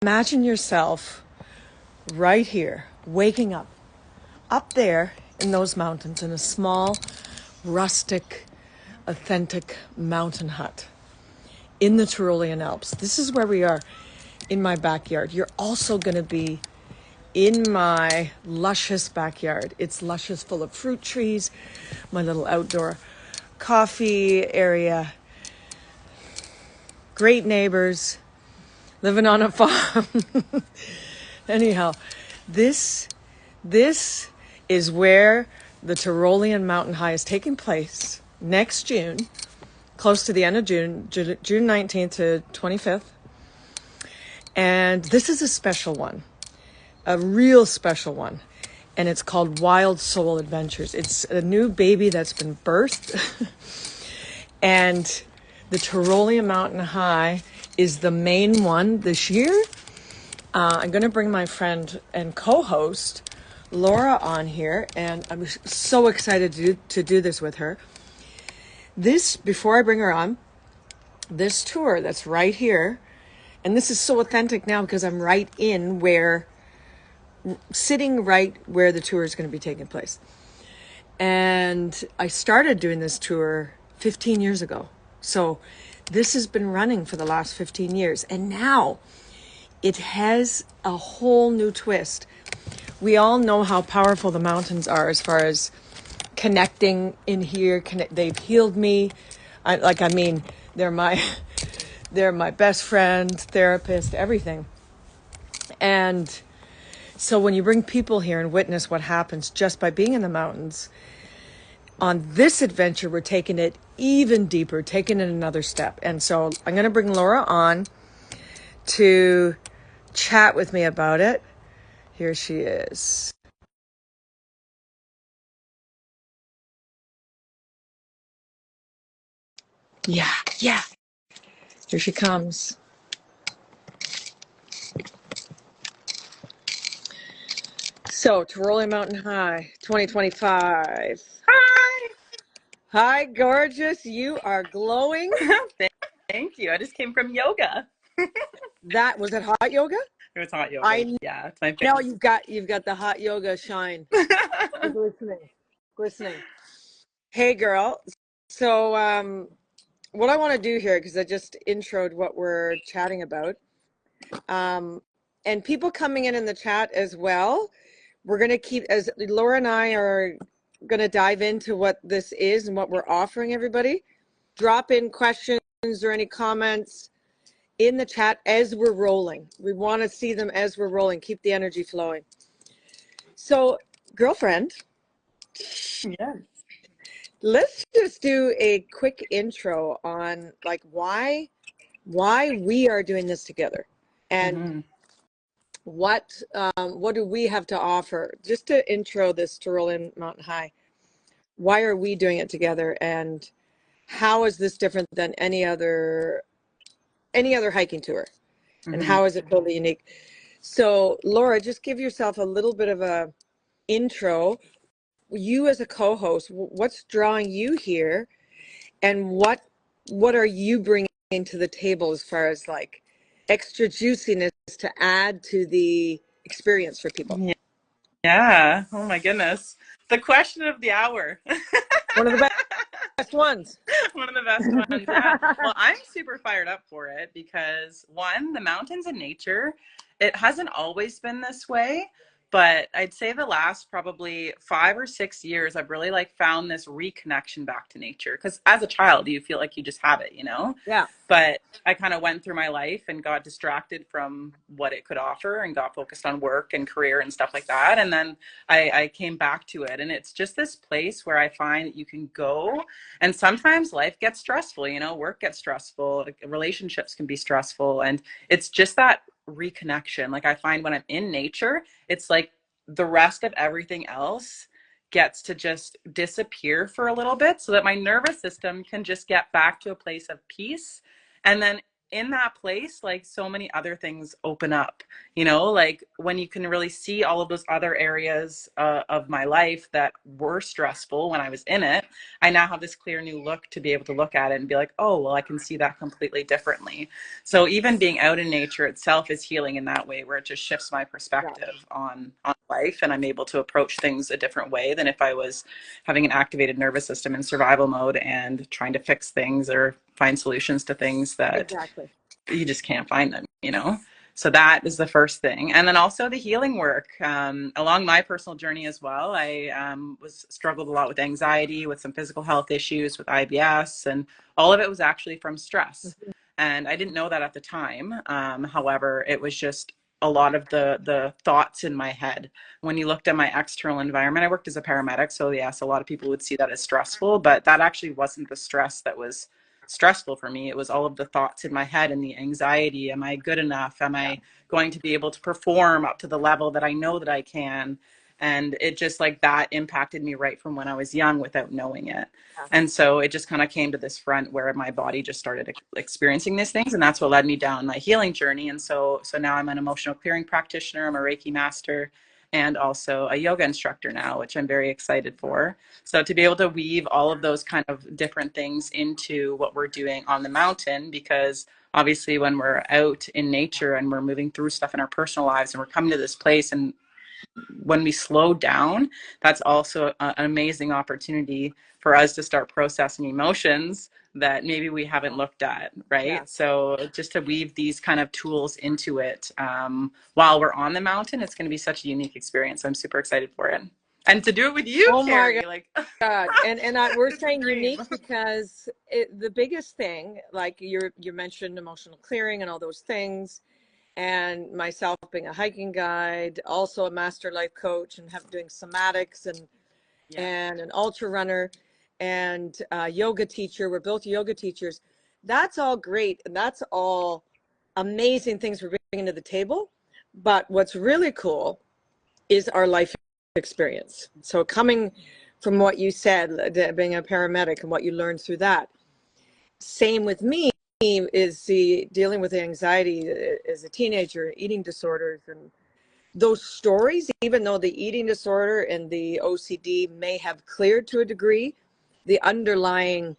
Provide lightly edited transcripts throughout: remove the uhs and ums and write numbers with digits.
Imagine yourself right here, waking up there in those mountains in a small, rustic, authentic mountain hut in the Tirolean Alps. This is where we are in my backyard. You're also going to be in my luscious backyard. It's luscious, full of fruit trees, my little outdoor coffee area, great neighbors, living on a farm. Anyhow, this this is where the Tirolean Mountain High is taking place next June, close to the end of June 19th to 25th. And this is a special one, a real special one. And it's called Wild Soul Adventures. It's a new baby that's been birthed. And the Tirolean Mountain High is the main one this year. I'm going to bring my friend and co-host Laura on here, and I'm so excited to do this with her. Before I bring her on, this tour that's right here, and this is so authentic now because I'm sitting right where the tour is going to be taking place. And I started doing this tour 15 years ago. So this has been running for the last 15 years. And now it has a whole new twist. We all know how powerful the mountains are as far as connecting in here. They've healed me. They're my they're my best friend, therapist, everything. And so when you bring people here and witness what happens just by being in the mountains, on this adventure, we're taking it even deeper, taking it another step. And so I'm going to bring Laura on to chat with me about it. Here she is. Yeah. Here she comes. So, Tirolean Mountain High, 2025. Hi. Hi, gorgeous. You are glowing. Thank you. I just came from yoga. Was it hot yoga? It was hot yoga. Yeah, it's my Now favorite. you've got the hot yoga shine. Glistening. Hey, girl. So, what I want to do here, because I just introed what we're chatting about, and people coming in the chat as well. We're going to keep, as Laura and I are going to dive into what this is and what we're offering everybody. Drop in questions or any comments in the chat as we're rolling. We want to see them as we're rolling. Keep the energy flowing. So, girlfriend. Yeah. Let's just do a quick intro on like why we are doing this together, and what do we have to offer. Just to intro this Tirolean Mountain High, why are we doing it together, and how is this different than any other hiking tour, and how is it totally unique? So Laura, just give yourself a little bit of a intro. You as a co-host, what's drawing you here, and what are you bringing to the table as far as like extra juiciness to add to the experience for people? Yeah. Oh my goodness. The question of the hour. One of the best ones. One of the best ones. Yeah. Well, I'm super fired up for it because one, the mountains and nature, it hasn't always been this way. But I'd say the last probably 5 or 6 years, I've really like found this reconnection back to nature. Because as a child, you feel like you just have it, you know? Yeah. But I kind of went through my life and got distracted from what it could offer and got focused on work and career and stuff like that. And then I came back to it. And it's just this place where I find that you can go. And sometimes life gets stressful, you know, work gets stressful, relationships can be stressful. And it's just that reconnection. Like I find when I'm in nature, it's like the rest of everything else gets to just disappear for a little bit so that my nervous system can just get back to a place of peace. And then in that place, like so many other things open up, you know, like when you can really see all of those other areas of my life that were stressful when I was in it. I now have this clear new look to be able to look at it and be like, oh, well, I can see that completely differently. So even being out in nature itself is healing in that way, where it just shifts my Yeah, perspective on life, and I'm able to approach things a different way than if I was having an activated nervous system in survival mode and trying to fix things or find solutions to things that exactly. you just can't find them, you know? So that is the first thing. And then also the healing work. Along my personal journey as well, I was struggled a lot with anxiety, with some physical health issues, with IBS, and all of it was actually from stress. Mhm. And I didn't know that at the time. However, it was just a lot of the thoughts in my head. When you looked at my external environment, I worked as a paramedic, so yes, a lot of people would see that as stressful, but that actually wasn't the stress that was stressful for me. It was all of the thoughts in my head and the anxiety. Am I good enough? Am Yeah, I going to be able to perform up to the level that I know that I can? And it just like that impacted me right from when I was young without knowing it. yeah. And so it just kind of came to this front where my body just started experiencing these things. And that's what led me down my healing journey. And so now I'm an emotional clearing practitioner. I'm a Reiki master and also a yoga instructor now, which I'm very excited for. So to be able to weave all of those kind of different things into what we're doing on the mountain, because obviously when we're out in nature and we're moving through stuff in our personal lives and we're coming to this place, and when we slow down, that's also an amazing opportunity for us to start processing emotions that maybe we haven't looked at, Yeah. right? So just to weave these kind of tools into it while we're on the mountain, it's going to be such a unique experience. I'm super excited for it. And to do it with you, Oh my Carrie, like God. We're it's a saying dream. unique because the biggest thing, like you mentioned emotional clearing and all those things, and myself being a hiking guide, also a master life coach, and have doing somatics Yeah. and an ultra runner and a yoga teacher. We're both yoga teachers. That's all great, and that's all amazing things we're bringing to the table. But what's really cool is our life experience. So coming from what you said, being a paramedic and what you learned through that. Same with me is the dealing with anxiety as a teenager, eating disorders, and those stories, even though the eating disorder and the OCD may have cleared to a degree, the underlying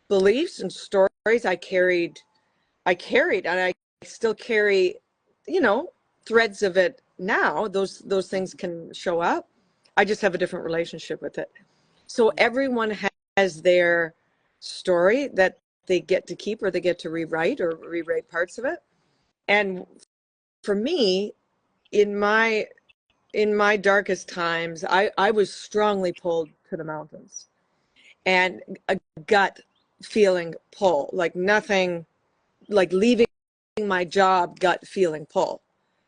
beliefs and stories I carried, and I still carry, you know, threads of it now. Those things can show up. I just have a different relationship with it. So everyone has their story that they get to keep, or they get to rewrite parts of it. And for me, in my darkest times, I was strongly pulled to the mountains, and a gut feeling pull, like nothing, like leaving my job, gut feeling pull,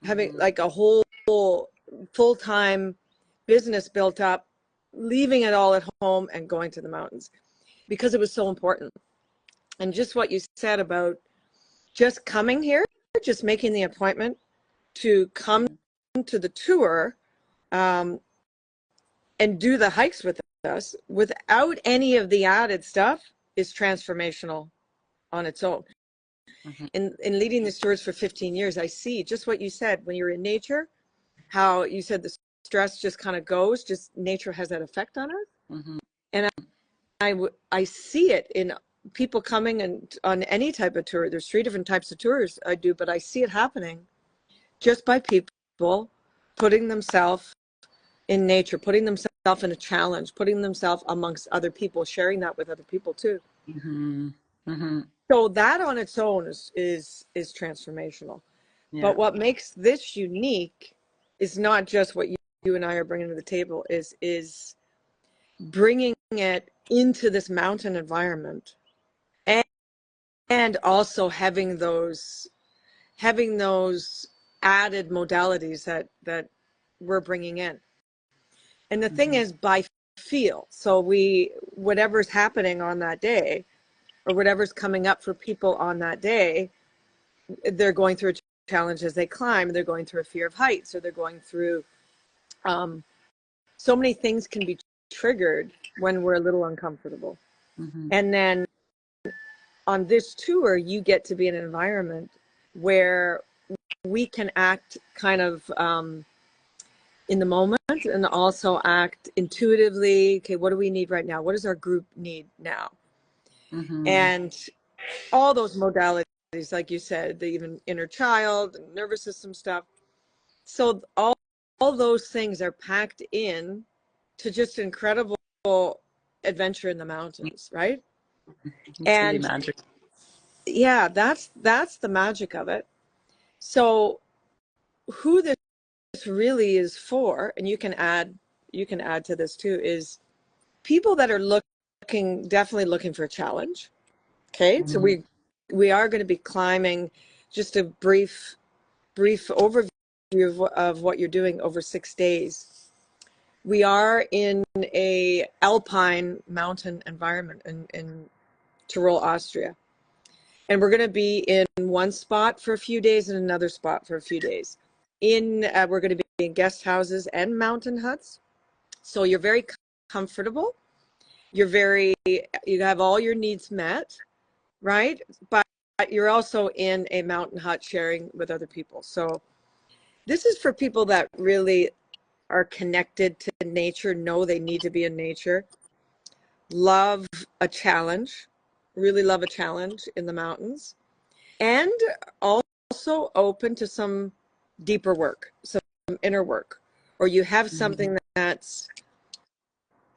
having Mm-hmm. like a whole full-time business built up, leaving it all at home and going to the mountains because it was so important. And just what you said about just coming here, just making the appointment to come to the tour, um, and do the hikes with us without any of the added stuff is transformational on its own. Mm-hmm. In leading the tours for 15 years, I see just what you said when you're in nature, how you said the stress just kind of goes, just nature has that effect on us. Mm-hmm. And I see it in people coming and on any type of tour. There's 3 different types of tours I do, but I see it happening just by people putting themselves in nature, putting themselves in a challenge, putting themselves amongst other people, sharing that with other people too. Mm-hmm. Mm-hmm. So that on its own is transformational. Yeah. But what makes this unique is not just what you and I are bringing to the table, is bringing it into this mountain environment, and also having those added modalities that we're bringing in. And the thing Mm-hmm. is, by feel. So whatever's happening on that day, or whatever's coming up for people on that day, they're going through a challenge as they climb. They're going through a fear of heights, or they're going through um, so many things can be triggered when we're a little uncomfortable. Mm-hmm. And then on this tour, you get to be in an environment where we can act kind of in the moment and also act intuitively. Okay, what do we need right now? What does our group need now? Mm-hmm. And all those modalities, like you said, the even inner child, nervous system stuff. So all those things are packed in to just incredible adventure in the mountains, right? It's really And magic. yeah, that's the magic of it. So who this really is for, and you can add to this too, is people that are definitely looking for a challenge. Okay, so Mm-hmm. we are going to be climbing. Just a brief overview of what you're doing over 6 days. We are in a alpine mountain environment in Tyrol, Austria. And we're going to be in one spot for a few days and another spot for a few days. We're going to be in guest houses and mountain huts. So you're very comfortable. You have all your needs met, right? But you're also in a mountain hut sharing with other people. So this is for people that really are connected to nature, know they need to be in nature, love a challenge, really love a challenge in the mountains, and also open to some deeper work, some inner work, or you have Mm-hmm. something that's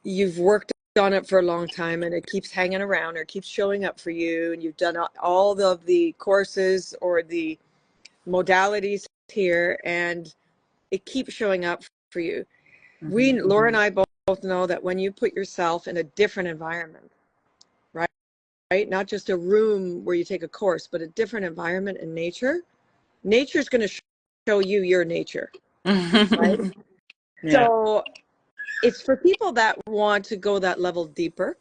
you've worked on it for a long time and it keeps hanging around or keeps showing up for you, and you've done all of the courses or the modalities here, and it keeps showing up for you. Mm-hmm. Laura and I both know that when you put yourself in a different environment, right? Right? Not just a room where you take a course, but a different environment in nature. Nature's going to show you your nature, right? Yeah. So it's for people that want to go that level deeper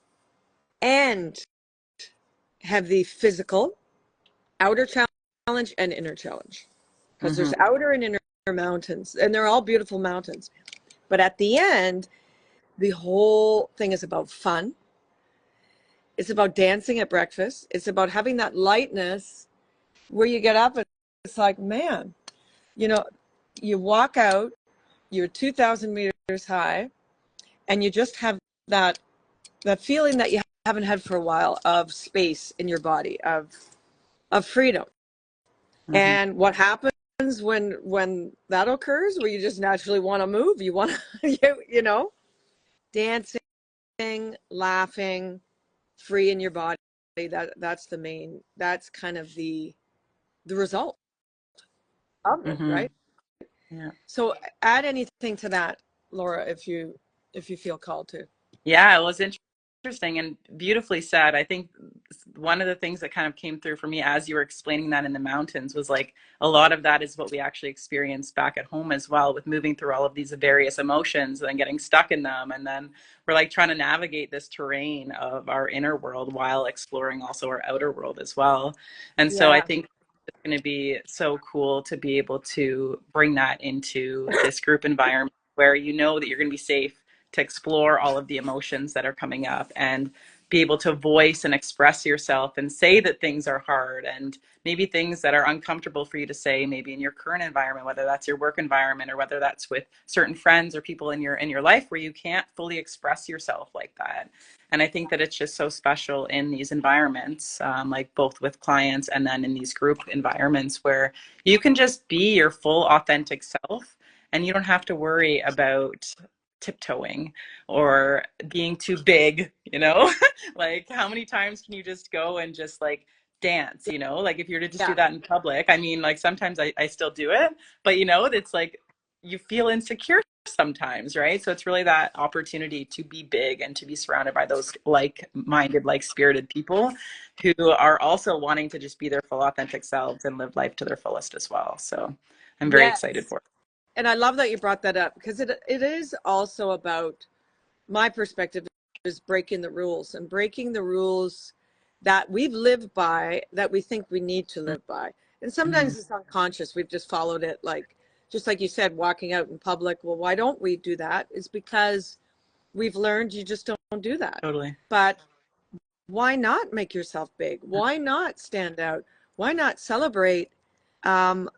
and have the physical outer challenge and inner challenge. Because Mm-hmm. there's outer and inner mountains, and they're all beautiful mountains. But at the end, the whole thing is about fun. It's about dancing at breakfast. It's about having that lightness where you get up and it's like, man, you know, you walk out, you're 2,000 meters high, and you just have that that feeling that you haven't had for a while of space in your body, of freedom. Mm-hmm. And what happens when that occurs, where you just naturally want to move, you want to, dancing, laughing, free in your body. That's kind of the result of it, Mm-hmm. right? Yeah. So add anything to that, Laura, if you feel called to. Yeah, it was interesting and beautifully said. I think one of the things that kind of came through for me as you were explaining that in the mountains was like a lot of that is what we actually experience back at home as well, with moving through all of these various emotions and then getting stuck in them. And then we're like trying to navigate this terrain of our inner world while exploring also our outer world as well. And so I Yeah. think it's going to be so cool to be able to bring that into this group environment where you know that you're going to be safe to explore all of the emotions that are coming up and be able to voice and express yourself and say that things are hard and maybe things that are uncomfortable for you to say maybe in your current environment, whether that's your work environment or whether that's with certain friends or people in your life where you can't fully express yourself like that. And I think that it's just so special in these environments, like both with clients and then in these group environments where you can just be your full authentic self and you don't have to worry about tiptoeing or being too big, like how many times can you just go and just like dance, like if you're to just do Yeah. that in public. I mean, like sometimes I still do it, but it's like you feel insecure sometimes, right? So it's really that opportunity to be big and to be surrounded by those like-minded, like-spirited people who are also wanting to just be their full authentic selves and live life to their fullest as well. So I'm very excited Yes. for it. And I love that you brought that up because it is also about my perspective is breaking the rules and breaking the rules that we've lived by that we think we need to live by. And Mm-hmm. sometimes it's unconscious. We've just followed it just like you said, walking out in public. Well, why don't we do that? It's because we've learned you just don't do that. Totally. But why not make yourself big? Why not stand out? Why not celebrate um,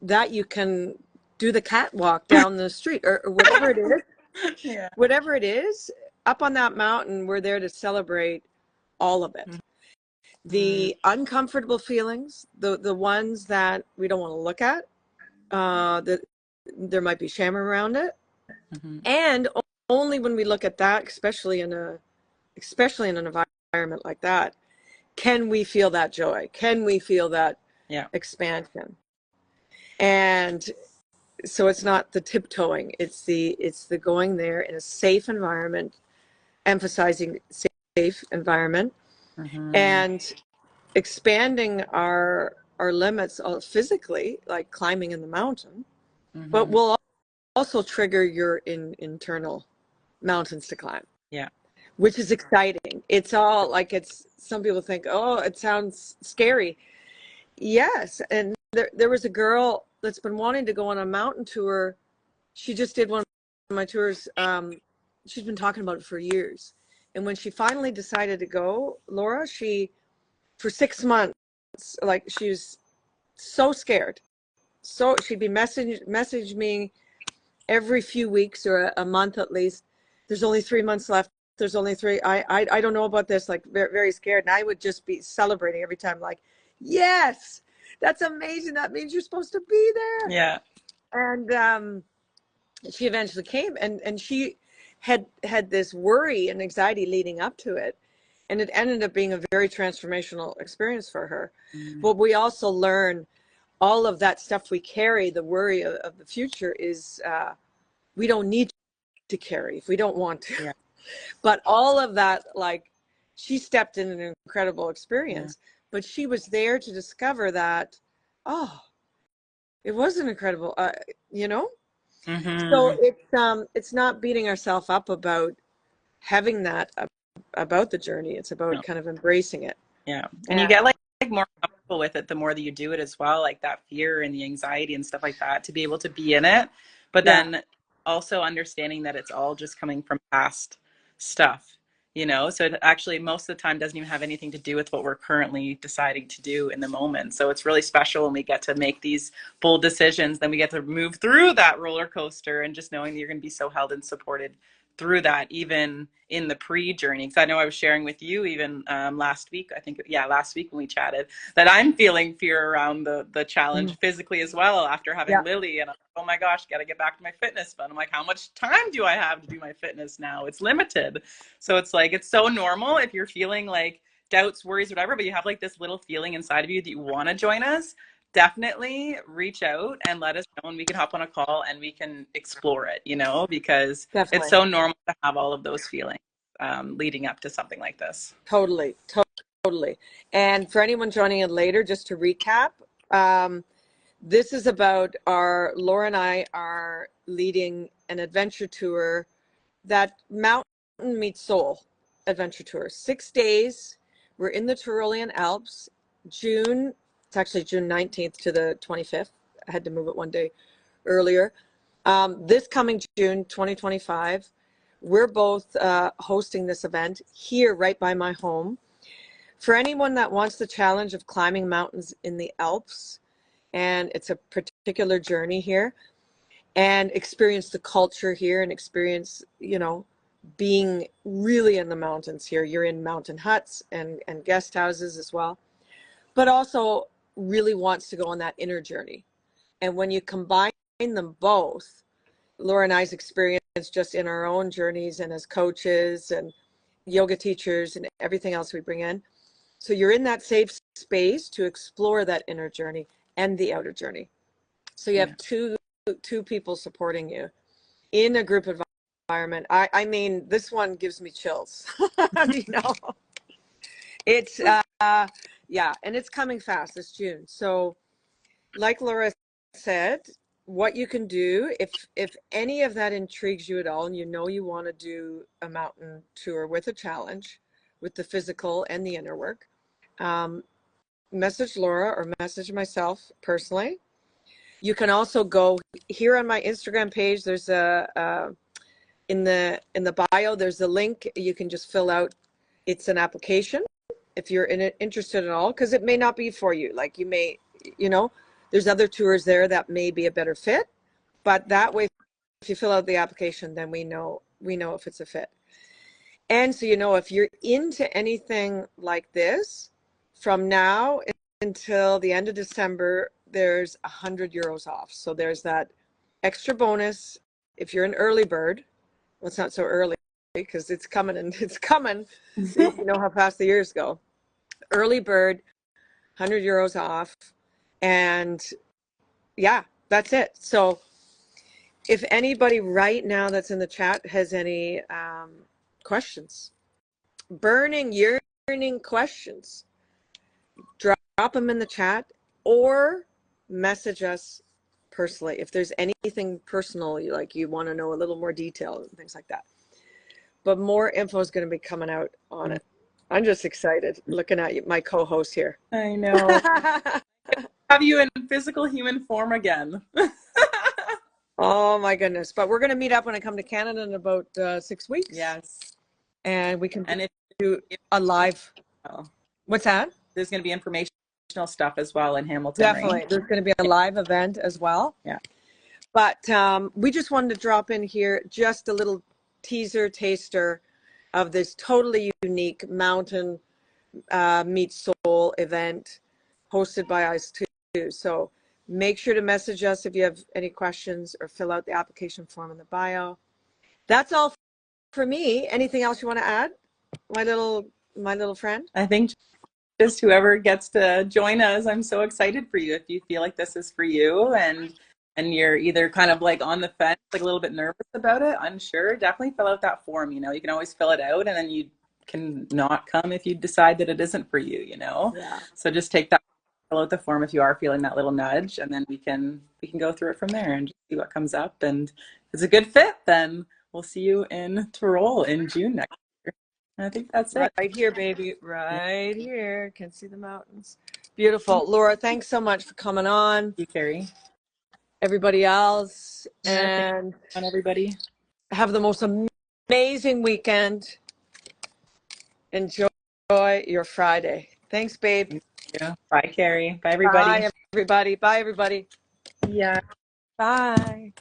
that you can do the catwalk down the street, or whatever it is? Yeah. Whatever it is, up on that mountain, we're there to celebrate all of it. Mm-hmm. The uncomfortable feelings, the ones that we don't want to look at, that there might be shame around it, Mm-hmm. and only when we look at that, especially in an environment like that, can we feel that joy? Can we feel that Yeah. expansion? And so it's not the tiptoeing; it's the going there in a safe environment, emphasizing safe environment, Mm-hmm. and expanding our limits physically, like climbing in the mountain, but Mm-hmm. will also trigger your internal mountains to climb, Yeah. which is exciting. It's all like, it's, some people think, oh, it sounds scary. Yes, and there was a girl that's been wanting to go on a mountain tour. She just did one of my tours. She's been talking about it for years. And when she finally decided to go, Laura, she, for 6 months, like, she was so scared. So she'd be message me every few weeks or a month at least. There's only 3 months left. There's only three. I don't know about this. Like, very, very scared. And I would just be celebrating every time. Like, yes, that's amazing. That means you're supposed to be there. Yeah. And she eventually came, and she had this worry and anxiety leading up to it, and it ended up being a very transformational experience for her. Mm-hmm. But we also learn all of that stuff we carry, the worry of the future, is we don't need to carry if we don't want to. Yeah. But all of that, like, she stepped in an incredible Yeah. experience, but she was there to discover that, oh, it was an incredible, you know. So Mm-hmm. it's not beating ourselves up about having that, about the journey. It's about No. kind of embracing it. Yeah. And you And get like more comfortable with it the more that you do it as well, like that fear and the anxiety and stuff like that, to be able to be in it. But yeah, then also understanding that it's all just coming from past stuff, you know? So it actually most of the time doesn't even have anything to do with what we're currently deciding to do in the moment. So it's really special when we get to make these bold decisions, then we get to move through that roller coaster, and just knowing that you're going to be so held and supported through that, even in the pre-journey. Because I know I was sharing with you even last week, I think, yeah, last week when we chatted, that I'm feeling fear around the challenge physically as well after having yeah, Lily. And I'm like, oh my gosh, got to get back to my fitness. But I'm like, how much time do I have to do my fitness now? It's limited. So it's like, it's so normal if you're feeling like doubts, worries, whatever, but you have like this little feeling inside of you that you want to join us. Definitely reach out and let us know, and we can hop on a call and we can explore it, you know, because it's definitely. so normal to have all of those feelings leading up to something like this. Totally, totally. And for anyone joining in later, just to recap, um, this is about Laura and I are leading an adventure tour, that mountain meets soul adventure tour. 6 days. We're in the Tirolean Alps. June, it's actually June 19th to the 25th. I had to move it one day earlier. This coming June 2025, we're both hosting this event here right by my home. For anyone that wants the challenge of climbing mountains in the Alps, and it's a particular journey here, and experience the culture here, and experience, being really in the mountains here. You're in mountain huts and guest houses as well, but also really wants to go on that inner journey. And when you combine them both, Laura and I's experience just in our own journeys and as coaches and yoga teachers and everything else we bring in. So you're in that safe space to explore that inner journey and the outer journey. So you Yeah. have two people supporting you in a group environment. I mean, this one gives me chills. you know, it's yeah, and it's coming fast. It's June. So like Laura said, what you can do, if any of that intrigues you at all, and you want to do a mountain tour with a challenge, with the physical and the inner work, um, message Laura or message myself personally. You can also go here on my Instagram page. There's in the bio, there's a link you can just fill out It's an application if you're in it, interested at all, because it may not be for you. Like you may, you know, there's other tours there that may be a better fit, but that way, if you fill out the application, then we know if it's a fit. And so, if you're into anything like this, from now until the end of December, there's €100 off. So there's that extra bonus if you're an early bird. Well, it's not so early because it's coming and it's coming. You know how fast the years go. Early bird, €100 off. And yeah, that's it. So if anybody right now that's in the chat has any questions, burning, yearning questions, drop them in the chat or message us personally if there's anything personal like you want to know a little more detail and things like that. But more info is going to be coming out on it. I'm just excited looking at you, my co-host here. I know. Have you in physical human form again? Oh my goodness. But we're going to meet up when I come to Canada in about 6 weeks. Yes. And we can And do a live. Oh, What's that? there's going to be informational stuff as well in Hamilton, Definitely. right? There's going to be a live event as well. Yeah. But we just wanted to drop in here just a little teaser, taster of this totally unique mountain meet soul event hosted by us too. So make sure to message us if you have any questions or fill out the application form in the bio. That's all for me. Anything else you want to add, my little friend? I think just whoever gets to join us, I'm so excited for you. If you feel like this is for you and you're either kind of like on the fence, like a little bit nervous about it, unsure, definitely fill out that form. You can always fill it out and then you can not come if you decide that it isn't for you, Yeah. So just take that, fill out the form if you are feeling that little nudge, and then we can go through it from there and just see what comes up. And if it's a good fit, then we'll see you in Tyrol in June next year. And I think that's it. Right here, baby. Right here. Can see the mountains. Beautiful. Laura, thanks so much for coming on. Thank you, Carrie. Everybody else. Yeah, And on everybody. have the most amazing weekend. Enjoy your Friday. Thanks, babe. Yeah. Bye, Carrie. Bye, everybody. Bye, everybody. Bye, everybody. Yeah. Bye.